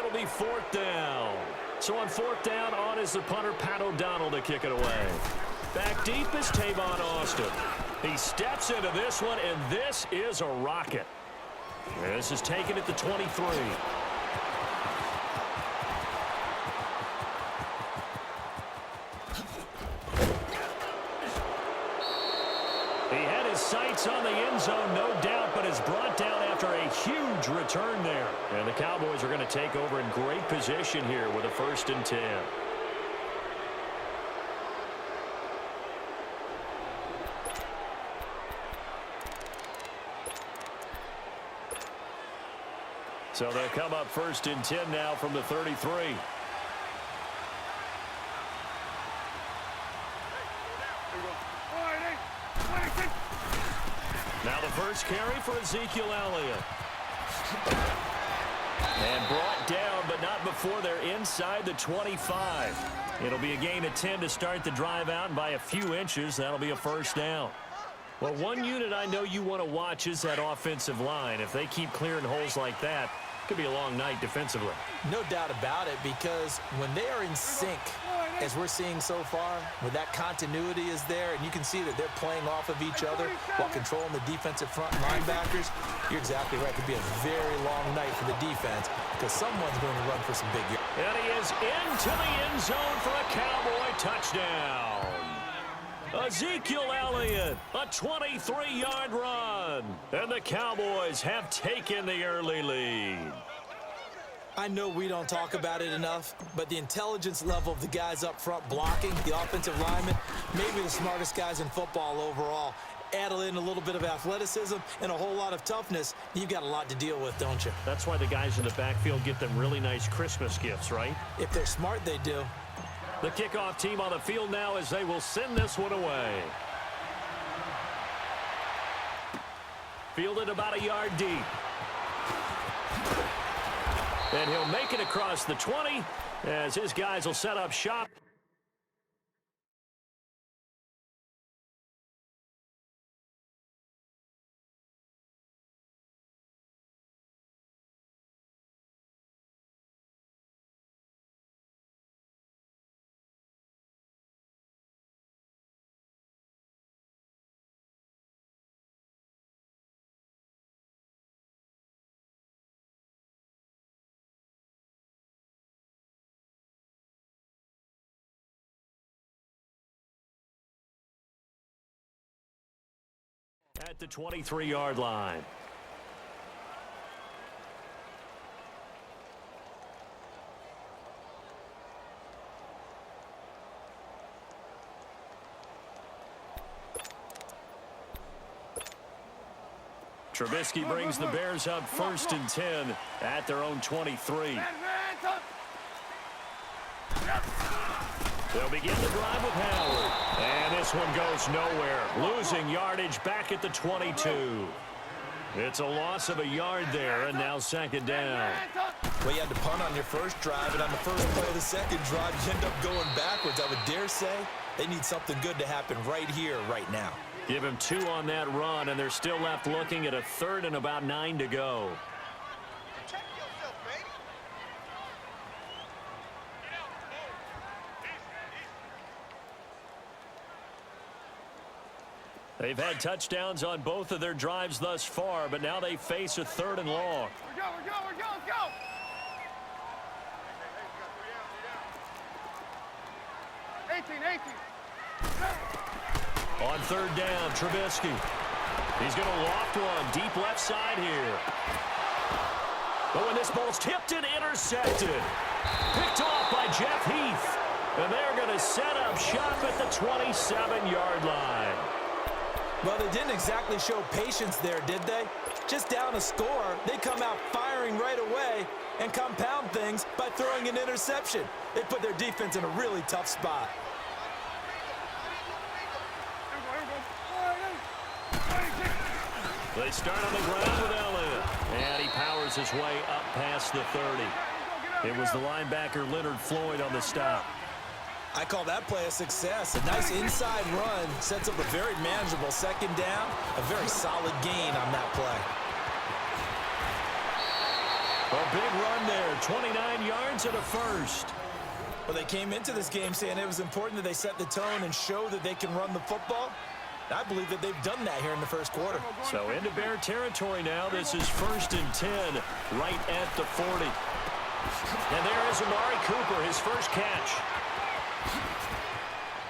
it'll be 4th down. So on 4th down, on is the punter, Pat O'Donnell, to kick it away. Back deep is Tavon Austin. He steps into this one, and this is a rocket. This is taken at the 23. He had his sights on the end zone, no doubt, but is brought down after a huge return there. And the Cowboys are going to take over in great position here with a 1st and 10. So they'll come up 1st and 10 now from the 33. Now the first carry for Ezekiel Elliott. And brought down, but not before they're inside the 25. It'll be a gain of 10 to start the drive out, and by a few inches, that'll be a 1st down. Well, one unit I know you want to watch is that offensive line. If they keep clearing holes like that, it could be a long night defensively. No doubt about it, because when they are in sync, as we're seeing so far, when that continuity is there, and you can see that they're playing off of each other while controlling the defensive front linebackers, you're exactly right. It could be a very long night for the defense because someone's going to run for some big yards. And he is into the end zone for a Cowboy touchdown. Ezekiel Elliott, a 23-yard run. And the Cowboys have taken the early lead. I know we don't talk about it enough, but the intelligence level of the guys up front blocking, the offensive linemen, maybe the smartest guys in football overall. Add in a little bit of athleticism and a whole lot of toughness, you've got a lot to deal with, don't you? That's why the guys in the backfield get them really nice Christmas gifts, right? If they're smart, they do. The kickoff team on the field now as they will send this one away. Fielded about a yard deep. And he'll make it across the 20 as his guys will set up shop. At the 23-yard line. Trubisky brings the Bears up 1st and 10 at their own 23. They'll begin the drive with Howard. And this one goes nowhere. Losing yardage back at the 22. It's a loss of a yard there, and now 2nd down. Well, you had to punt on your first drive, and on the first play of the second drive, you end up going backwards. I would dare say they need something good to happen right here, right now. Give him 2 on that run, and they're still left looking at a 3rd and about 9 to go. They've had touchdowns on both of their drives thus far, but now they face a 3rd and long. We're going, let's go. 18. On 3rd down, Trubisky. He's going to loft one deep left side here. But when this ball's tipped and intercepted. Picked off by Jeff Heath. And they're going to set up shop at the 27-yard line. Well, they didn't exactly show patience there, did they? Just down a score, they come out firing right away and compound things by throwing an interception. They put their defense in a really tough spot. They start on the ground with Elliott. And he powers his way up past the 30. It was the linebacker Leonard Floyd on the stop. I call that play a success. A nice inside run sets up a very manageable 2nd down. A very solid gain on that play. A big run there, 29 yards and a first. Well, they came into this game saying it was important that they set the tone and show that they can run the football. I believe that they've done that here in the first quarter. So into Bear territory now. This is 1st and 10, right at the 40. And there is Amari Cooper, his first catch.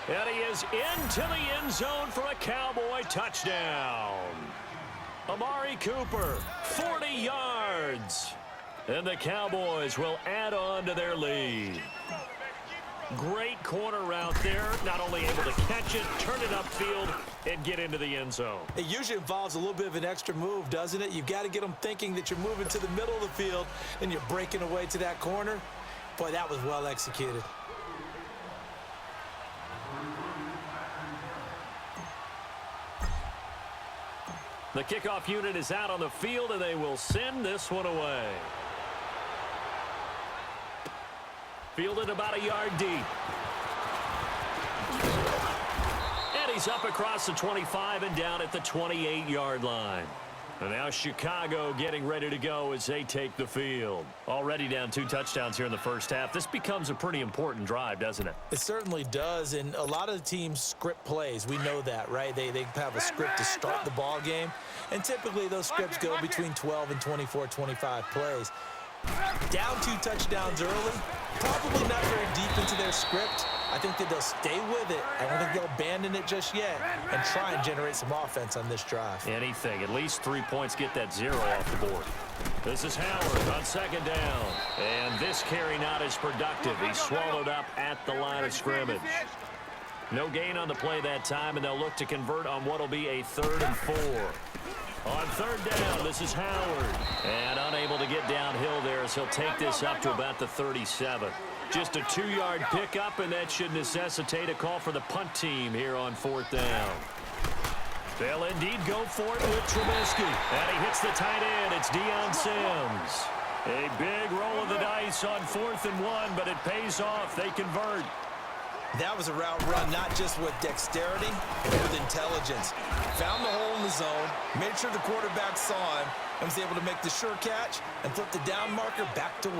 And he is into the end zone for a Cowboy touchdown. Amari Cooper, 40 yards. And the Cowboys will add on to their lead. Great corner route there. Not only able to catch it, turn it upfield, and get into the end zone. It usually involves a little bit of an extra move, doesn't it? You've got to get them thinking that you're moving to the middle of the field and you're breaking away to that corner. Boy, that was well executed. The kickoff unit is out on the field, and they will send this one away. Fielded about a yard deep. And he's up across the 25 and down at the 28-yard line. And now Chicago getting ready to go as they take the field. Already down 2 touchdowns here in the first half. This becomes a pretty important drive, doesn't it? It certainly does, and a lot of the teams script plays. We know that, right? They have a script to start the ball game, and typically those scripts go between 12 and 24, 25 plays. Down 2 touchdowns early, probably not very deep into their script. I think that they'll stay with it. I don't think they'll abandon it just yet and try and generate some offense on this drive. Anything. At least 3 points, get that 0 off the board. This is Howard on 2nd down. And this carry not as productive. He's swallowed up at the line of scrimmage. No gain on the play that time, and they'll look to convert on what will be a 3rd and 4. On 3rd down, this is Howard. And unable to get downhill there as he'll take this up to about the 37. Just a 2-yard pickup, and that should necessitate a call for the punt team here on 4th down. They'll indeed go for it with Trubisky. And he hits the tight end. It's Deion Sims. A big roll of the dice on 4th and 1, but it pays off. They convert. That was a route run not just with dexterity, but with intelligence. Found the hole in the zone, made sure the quarterback saw him, and was able to make the sure catch and flip the down marker back to 1.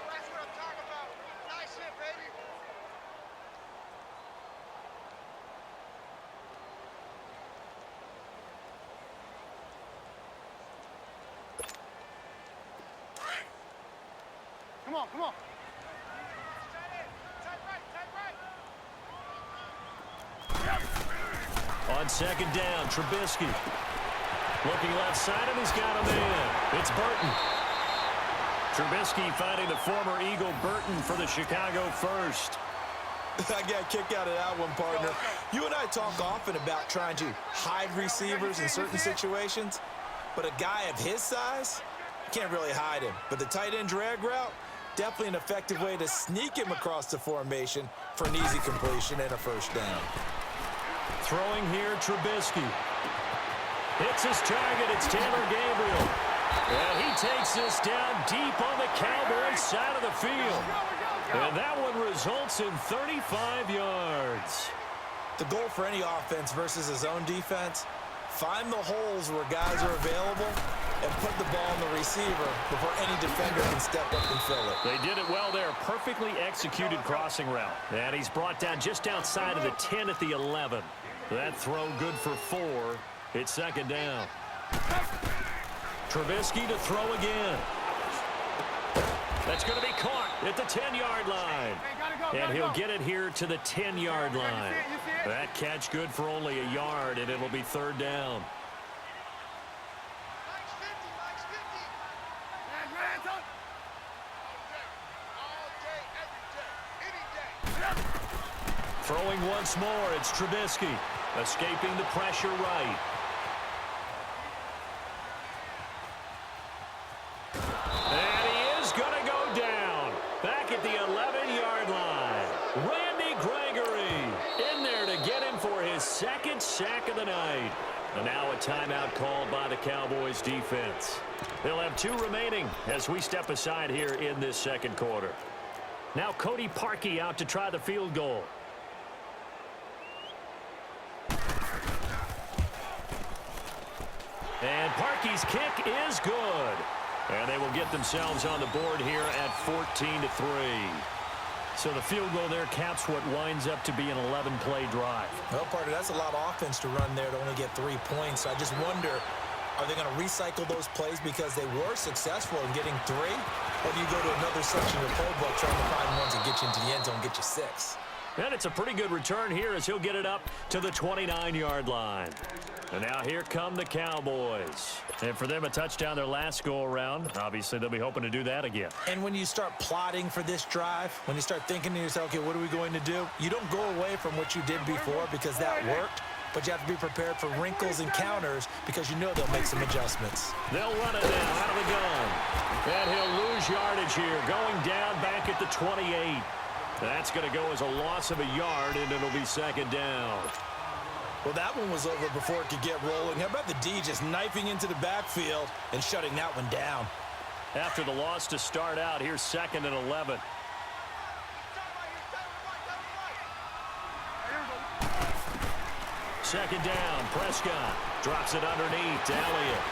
That's what I'm talking about. Nice hit, baby. Come on, come on. Tight right, tight right. On 2nd down, Trubisky. Looking left side, and he's got a man. It's Burton. Trubisky finding the former Eagle Burton for the Chicago first. I got a kick out of that one, partner. You and I talk often about trying to hide receivers in certain situations, but a guy of his size, you can't really hide him. But the tight end drag route, definitely an effective way to sneak him across the formation for an easy completion and a 1st down. Throwing here, Trubisky. Hits his target. It's Taylor Gabriel. And he takes this down deep on the Cowboys side of the field. And that one results in 35 yards. The goal for any offense versus a zone defense, find the holes where guys are available and put the ball on the receiver before any defender can step up and fill it. They did it well there. Perfectly executed crossing route. And he's brought down just outside of the 10 at the 11. That throw good for 4. It's 2nd down. Trubisky to throw again. That's going to be caught at the 10-yard line. And he'll get it here to the 10-yard line. That catch good for only a yard, and it'll be 3rd down. Throwing once more, it's Trubisky. Escaping the pressure right. And he is going to go down. Back at the 11-yard line. Randy Gregory in there to get him for his 2nd sack of the night. And now a timeout called by the Cowboys defense. They'll have 2 remaining as we step aside here in this 2nd quarter. Now Cody Parkey out to try the field goal. And Parkey's kick is good. And they will get themselves on the board here at 14-3. So the field goal there caps what winds up to be an 11-play drive. Well, partner, that's a lot of offense to run there to only get 3 points. So I just wonder, are they going to recycle those plays because they were successful in getting 3? Or do you go to another section of the playbook trying to find ones that get you into the end zone and get you 6? And it's a pretty good return here as he'll get it up to the 29-yard line. And now here come the Cowboys. And for them, a touchdown their last go-around. Obviously, they'll be hoping to do that again. And when you start plotting for this drive, when you start thinking to yourself, okay, what are we going to do? You don't go away from what you did before because that worked. But you have to be prepared for wrinkles and counters because you know they'll make some adjustments. They'll run it now out of the gun. And he'll lose yardage here, going down back at the 28. That's going to go as a loss of a yard, and it'll be second down. Well, that one was over before it could get rolling. How about the D just knifing into the backfield and shutting that one down? After the loss to start out, here's 2nd and 11. Second down, Prescott drops it underneath to Elliott.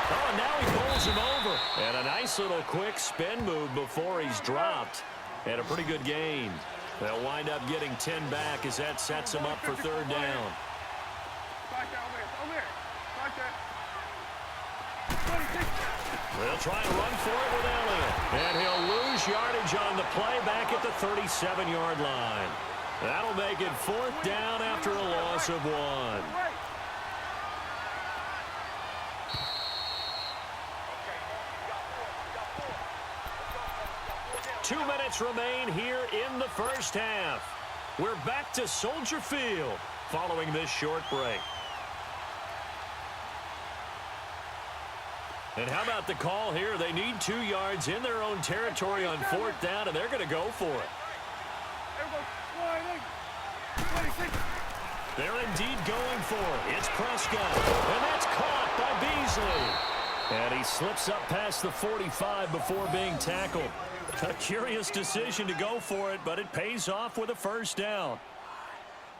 Oh, and now he bowls him over. And a nice little quick spin move before he's dropped. And a pretty good gain. They'll wind up getting 10 back as that sets them up for 3rd down. They'll try and run for it with Elliott. And he'll lose yardage on the play back at the 37-yard line. That'll make it 4th down after a loss of 1. 2 minutes remain here in the first half. We're back to Soldier Field following this short break. And how about the call here? They need 2 yards in their own territory on 4th down, and they're going to go for it. They're indeed going for it. It's Prescott, and that's caught by Beasley. And he slips up past the 45 before being tackled. A curious decision to go for it, but it pays off with a 1st down.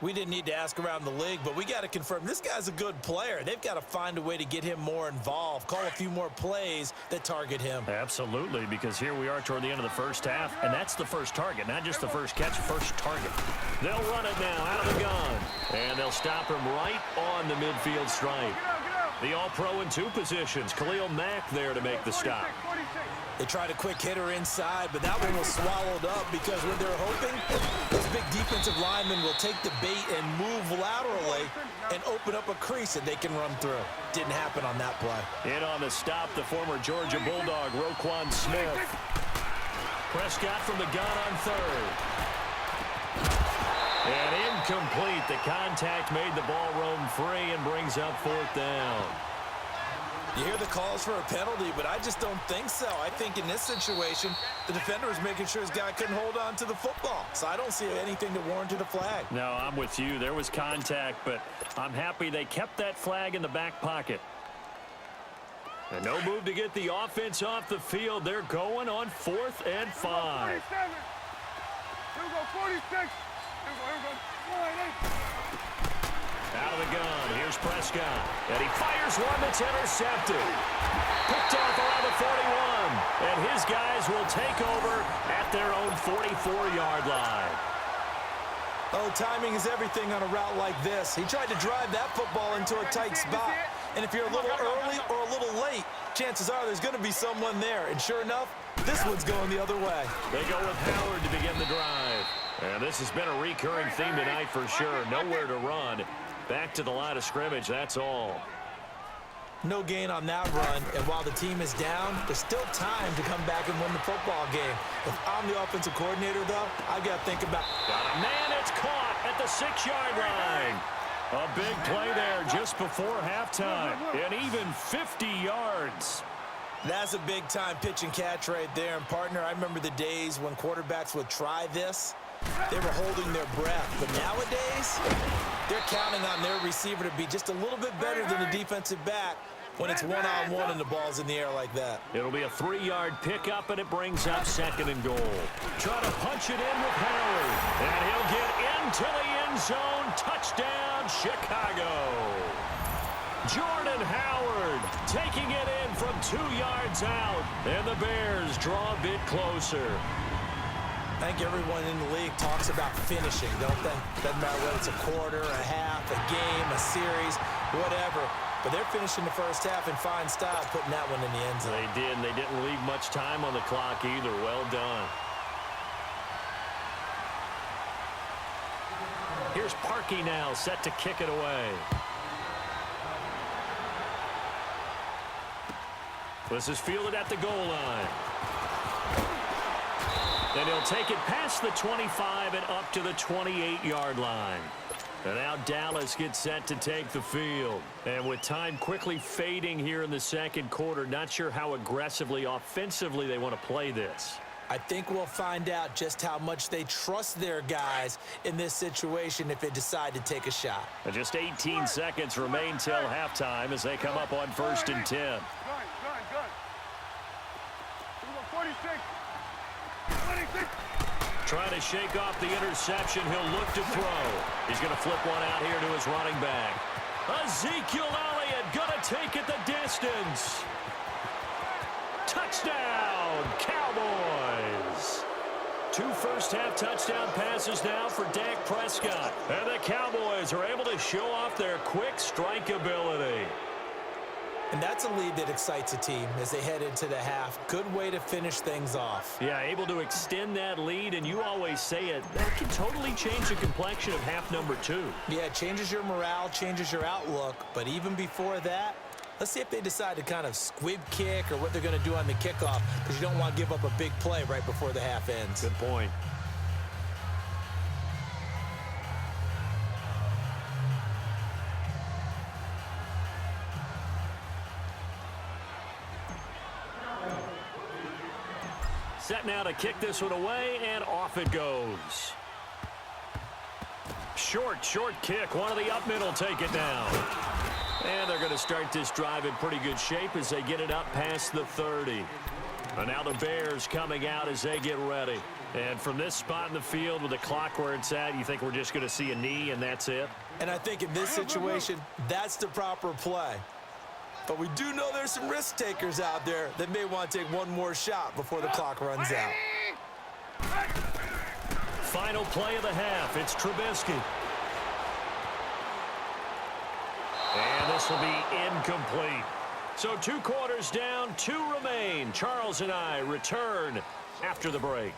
We didn't need to ask around the league, but we got to confirm this guy's a good player. They've got to find a way to get him more involved, call a few more plays that target him. Absolutely, because here we are toward the end of the first half, and that's the first target, not just the first catch, first target. They'll run it now out of the gun, and they'll stop him right on the midfield stripe. The all-pro in 2 positions, Khalil Mack there to make the stop. They tried a quick hitter inside, but that one was swallowed up because what they're hoping, this big defensive lineman will take the bait and move laterally and open up a crease that they can run through. Didn't happen on that play. In on the stop, the former Georgia Bulldog, Roquan Smith. Prescott from the gun on 3rd. And incomplete. The contact made the ball roam free and brings up 4th down. You hear the calls for a penalty, but I just don't think so. I think in this situation, the defender was making sure his guy couldn't hold on to the football. So I don't see anything that warranted a flag. No, I'm with you. There was contact, but I'm happy they kept that flag in the back pocket. And no move to get the offense off the field. They're going on 4th and 5. Here we go, 46. Here we go. Out of the gun, here's Prescott. And he fires one that's intercepted. Picked off around the 41. And his guys will take over at their own 44-yard line. Oh, timing is everything on a route like this. He tried to drive that football into a tight spot. And if you're a little early or a little late, chances are there's going to be someone there. And sure enough, this one's going the other way. They go with Howard to begin the drive. And this has been a recurring theme tonight for sure. Nowhere to run. Back to the line of scrimmage, that's all. No gain on that run, and while the team is down, there's still time to come back and win the football game. If I'm the offensive coordinator, though, I've got to think about... Got a man, it's caught at the 6-yard line. A big play there just before halftime, and even 50 yards. That's a big-time pitch and catch right there. And, partner, I remember the days when quarterbacks would try this. They were holding their breath. But nowadays, they're counting on their receiver to be just a little bit better than the defensive back when it's one-on-one and the ball's in the air like that. It'll be a 3-yard pickup, and it brings up 2nd and goal. Trying to punch it in with Howard. And he'll get into the end zone. Touchdown, Chicago. Jordan Howard taking it in from 2 yards out. And the Bears draw a bit closer. I think everyone in the league talks about finishing, don't they? Doesn't matter whether it's a quarter, a half, a game, a series, whatever. But they're finishing the first half in fine style, putting that one in the end zone. They did, and they didn't leave much time on the clock either. Well done. Here's Parkey now, set to kick it away. This is fielded at the goal line. Then he'll take it past the 25 and up to the 28-yard line. And now Dallas gets set to take the field. And with time quickly fading here in the second quarter, not sure how aggressively, offensively they want to play this. I think we'll find out just how much they trust their guys in this situation if they decide to take a shot. And just 18 seconds remain till halftime as they come up on 1st and 10. Good. 46. 26. Trying to shake off the interception. He'll look to throw. He's going to flip one out here to his running back. Ezekiel Elliott going to take it the distance. Touchdown, Cowboys. 2 first-half touchdown passes now for Dak Prescott. And the Cowboys are able to show off their quick strike ability. And that's a lead that excites a team as they head into the half. Good way to finish things off. Yeah, able to extend that lead, and you always say it, that can totally change the complexion of half number 2. Yeah, it changes your morale, changes your outlook, but even before that, let's see if they decide to kind of squib kick or what they're going to do on the kickoff, because you don't want to give up a big play right before the half ends. Good point. Set now to kick this one away, and off it goes. Short kick. One of the up middle take it down. And they're going to start this drive in pretty good shape as they get it up past the 30. And now the Bears coming out as they get ready. And from this spot in the field with the clock where it's at, you think we're just going to see a knee and that's it? And I think in this situation, that's the proper play. But we do know there's some risk takers out there that may want to take one more shot before the clock runs out. Final play of the half. It's Trubisky. And this will be incomplete. So 2 quarters down, 2 remain. Charles and I return after the break.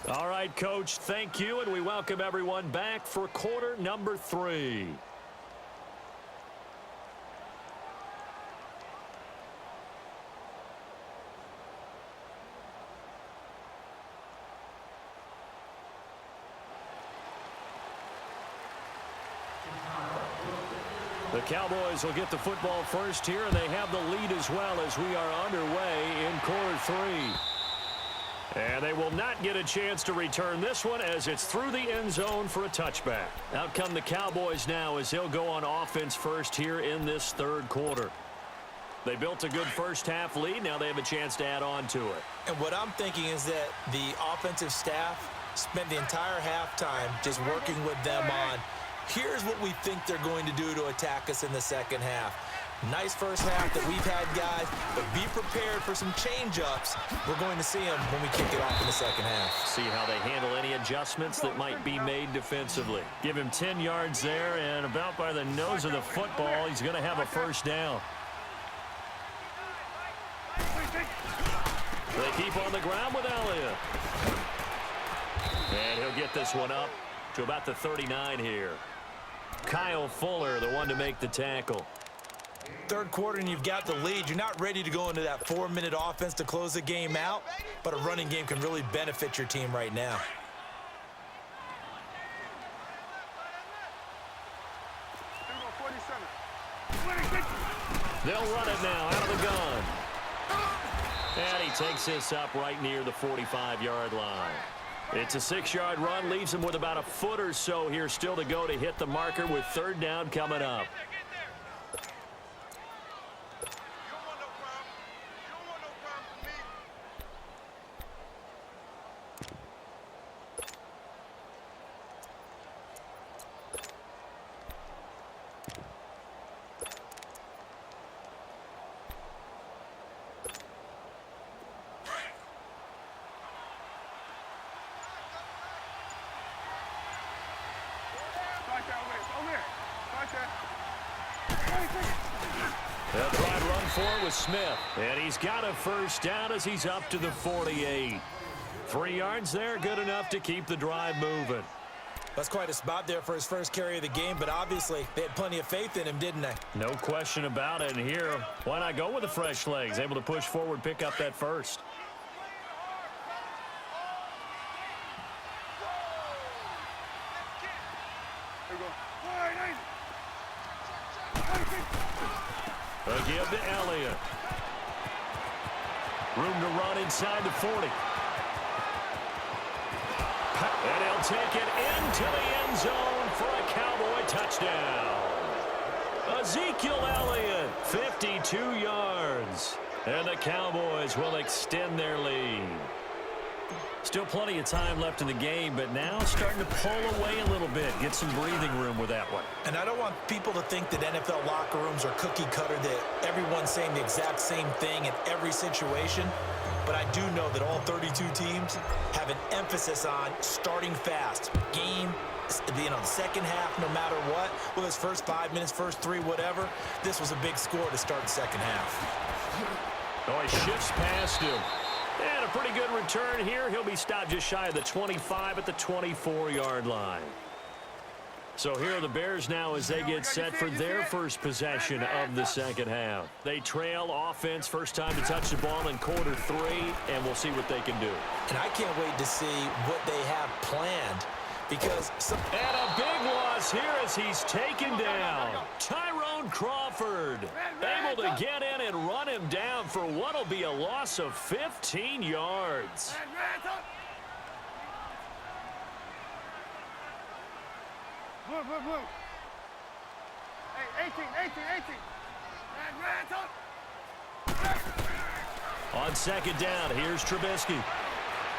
All right, Coach, thank you, and we welcome everyone back for quarter number 3. The Cowboys will get the football first here, and they have the lead as well as we are underway in quarter 3. And they will not get a chance to return this one as it's through the end zone for a touchback. Out come the Cowboys now as they'll go on offense first here in this 3rd quarter. They built a good first half lead. Now they have a chance to add on to it. And what I'm thinking is that the offensive staff spent the entire halftime just working with them on, here's what we think they're going to do to attack us in the second half. Nice first half that we've had, guys, but be prepared for some change-ups. We're going to see them when we kick it off in the second half. See how they handle any adjustments that might be made defensively. Give him 10 yards there, and about by the nose of the football, he's going to have a first down. They keep on the ground with Elliott. And he'll get this one up to about the 39 here. Kyle Fuller, the one to make the tackle. 3rd quarter and you've got the lead. You're not ready to go into that 4-minute offense to close the game out, but a running game can really benefit your team right now. They'll run it now out of the gun. And he takes this up right near the 45-yard line. It's a 6-yard run, leaves him with about a foot or so here still to go to hit the marker with 3rd down coming up. They'll try to run for it with Smith. And he's got a first down as he's up to the 48. 3 yards there, good enough to keep the drive moving. That's quite a spot there for his first carry of the game, but obviously they had plenty of faith in him, didn't they? No question about it. And here, why not go with the fresh legs? Able to push forward, pick up that first. A give to Elliott. Room to run inside the 40. And he'll take it into the end zone for a Cowboy touchdown. Ezekiel Elliott, 52 yards. And the Cowboys will extend their lead. Still plenty of time left in the game, but now starting to pull away a little bit. Get some breathing room with that one. And I don't want people to think that NFL locker rooms are cookie cutter, that everyone's saying the exact same thing in every situation. But I do know that all 32 teams have an emphasis on starting fast. Game, the second half, no matter what. Well, his first 5 minutes, first 3, whatever. This was a big score to start the second half. Oh, he shifts past him. And a pretty good return here. He'll be stopped just shy of the 25 at the 24-yard line. So here are the Bears now as they get set for their first possession of the second half. They trail offense, first time to touch the ball in quarter 3, and we'll see what they can do. And I can't wait to see what they have planned because... And a big loss here as he's taken down. Tyrone Crawford able to get in and run him down for what will be a loss of 15 yards. Blue. Hey, 18. On second down, here's Trubisky.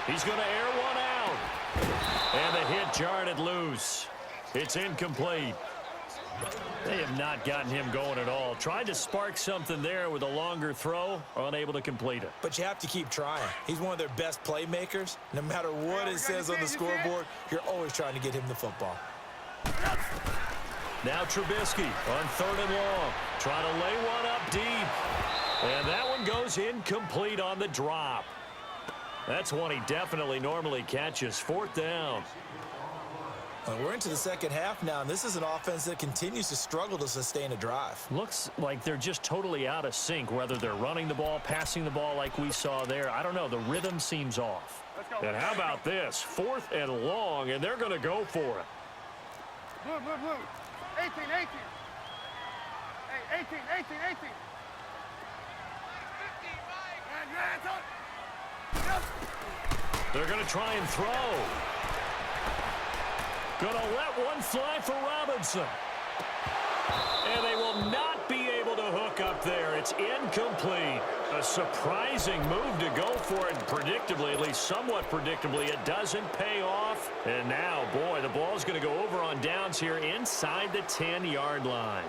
He's going to air one out. And the hit jarred it loose. It's incomplete. They have not gotten him going at all. Tried to spark something there with a longer throw, unable to complete it. But you have to keep trying. He's one of their best playmakers. No matter what it says on the scoreboard, you're always trying to get him the football. Now Trubisky on third and long. Trying to lay one up deep. And that one goes incomplete on the drop. That's one he definitely normally catches. Fourth down. Well, we're into the second half now, and this is an offense that continues to struggle to sustain a drive. Looks like they're just totally out of sync, whether they're running the ball, passing the ball like we saw there. I don't know. The rhythm seems off. And how about this? Fourth and long, and they're going to go for it. Blue. 18. Hey, 18. They're going to try and throw. Going to let one fly for Robinson. And they will not be able to hook up there. It's incomplete. A surprising move to go for it. Predictably, at least somewhat predictably, it doesn't pay off. And now, boy, the ball's going to go over on downs here inside the 10-yard line.